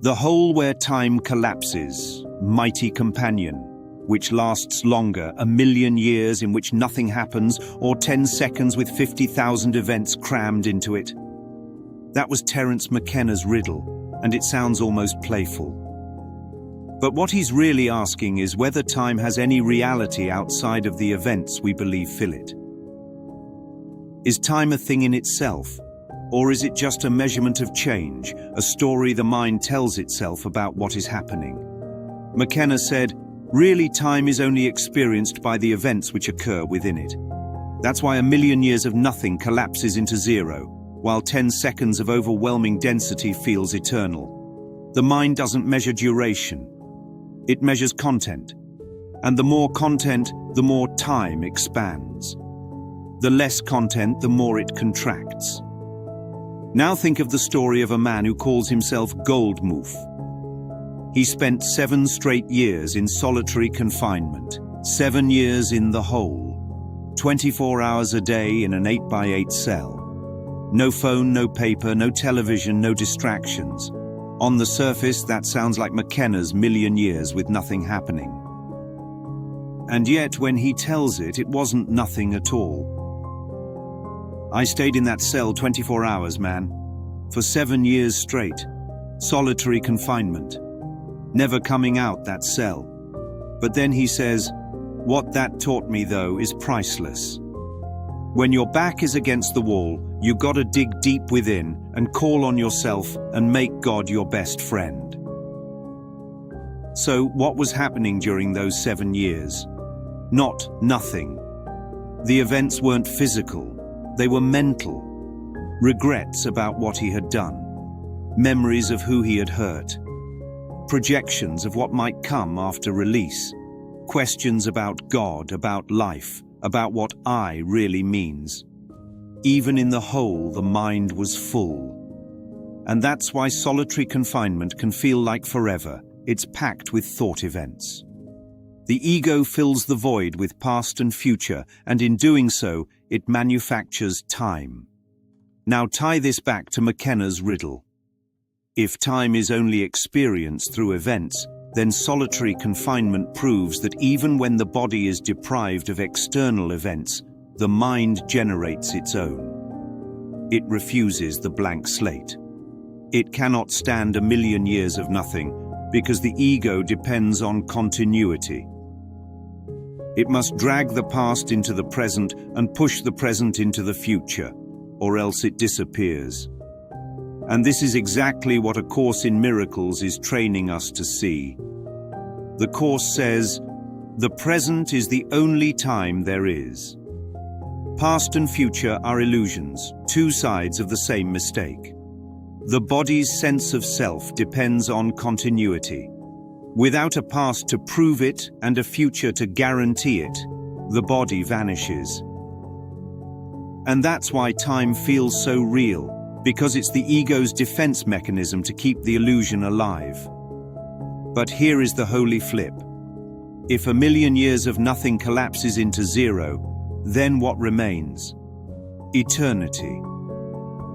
The hole where time collapses, mighty companion, which lasts longer, 1,000,000 years in which nothing happens, or 10 seconds with 50,000 events crammed into it. That was Terrence McKenna's riddle, and it sounds almost playful. But what he's really asking is whether time has any reality outside of the events we believe fill it. Is time a thing in itself? Or is it just a measurement of change, a story the mind tells itself about what is happening? McKenna said, really time is only experienced by the events which occur within it. That's why 1,000,000 years of nothing collapses into zero, while 10 seconds of overwhelming density feels eternal. The mind doesn't measure duration. It measures content. And the more content, the more time expands. The less content, the more it contracts. Now think of the story of a man who calls himself Goldmouth. He spent 7 straight years in solitary confinement, 7 years in the hole, 24 hours a day in an 8x8 cell. No phone, no paper, no television, no distractions. On the surface, that sounds like McKenna's 1,000,000 years with nothing happening. And yet, when he tells it, it wasn't nothing at all. I stayed in that cell 24 hours, man, for 7 years straight. Solitary confinement. Never coming out that cell. But then he says, what that taught me, though, is priceless. When your back is against the wall, you gotta dig deep within and call on yourself and make God your best friend. So, what was happening during those 7 years? Not nothing. The events weren't physical. They were mental. Regrets about what he had done. Memories of who he had hurt. Projections of what might come after release. Questions about God, about life, about what I really means. Even in the hole, the mind was full. And that's why solitary confinement can feel like forever. It's packed with thought events. The ego fills the void with past and future, and in doing so, it manufactures time. Now tie this back to McKenna's riddle. If time is only experienced through events, then solitary confinement proves that even when the body is deprived of external events, the mind generates its own. It refuses the blank slate. It cannot stand 1,000,000 years of nothing, because the ego depends on continuity. It must drag the past into the present and push the present into the future, or else it disappears. And this is exactly what A Course in Miracles is training us to see. The Course says, the present is the only time there is. Past and future are illusions, 2 sides of the same mistake. The body's sense of self depends on continuity. Without a past to prove it and a future to guarantee it, the body vanishes. And that's why time feels so real, because it's the ego's defense mechanism to keep the illusion alive. But here is the holy flip. If 1,000,000 years of nothing collapses into zero, then what remains? Eternity.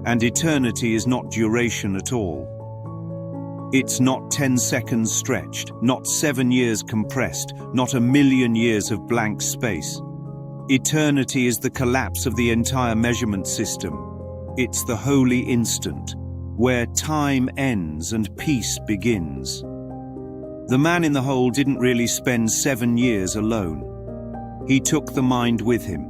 And eternity is not duration at all. It's not 10 seconds stretched, not 7 years compressed, not 1,000,000 years of blank space. Eternity is the collapse of the entire measurement system. It's the holy instant, where time ends and peace begins. The man in the hole didn't really spend 7 years alone. He took the mind with him.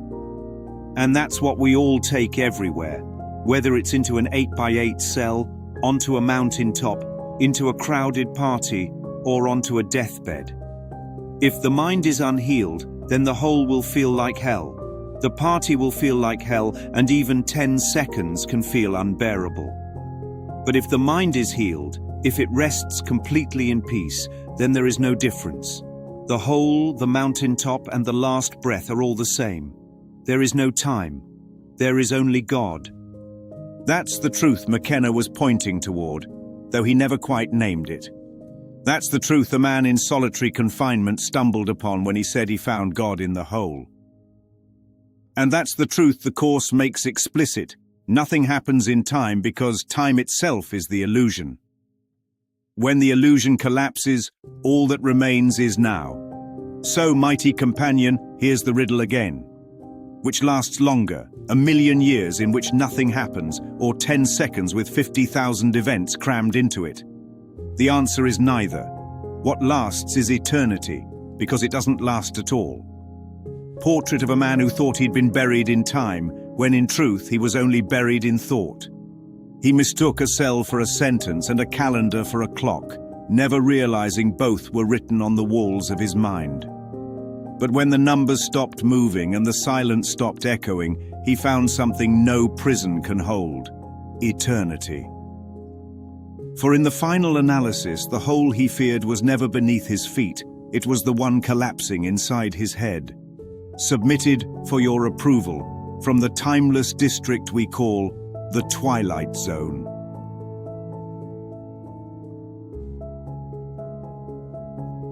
And that's what we all take everywhere, whether it's into an 8x8 cell, onto a mountaintop, into a crowded party, or onto a deathbed. If the mind is unhealed, then the hole will feel like hell. The party will feel like hell, and even 10 seconds can feel unbearable. But if the mind is healed, if it rests completely in peace, then there is no difference. The hole, the mountaintop, and the last breath are all the same. There is no time. There is only God. That's the truth McKenna was pointing toward, though he never quite named it. That's the truth a man in solitary confinement stumbled upon when he said he found God in the hole. And that's the truth the Course makes explicit. Nothing happens in time because time itself is the illusion. When the illusion collapses, all that remains is now. So, mighty companion, here's the riddle again. Which lasts longer, 1,000,000 years in which nothing happens, or 10 seconds with 50,000 events crammed into it? The answer is neither. What lasts is eternity, because it doesn't last at all. Portrait of a man who thought he'd been buried in time, when in truth he was only buried in thought. He mistook a cell for a sentence and a calendar for a clock, never realizing both were written on the walls of his mind. But when the numbers stopped moving and the silence stopped echoing, he found something no prison can hold: eternity. For in the final analysis, the hole he feared was never beneath his feet, it was the one collapsing inside his head. Submitted for your approval from the timeless district we call the Twilight Zone.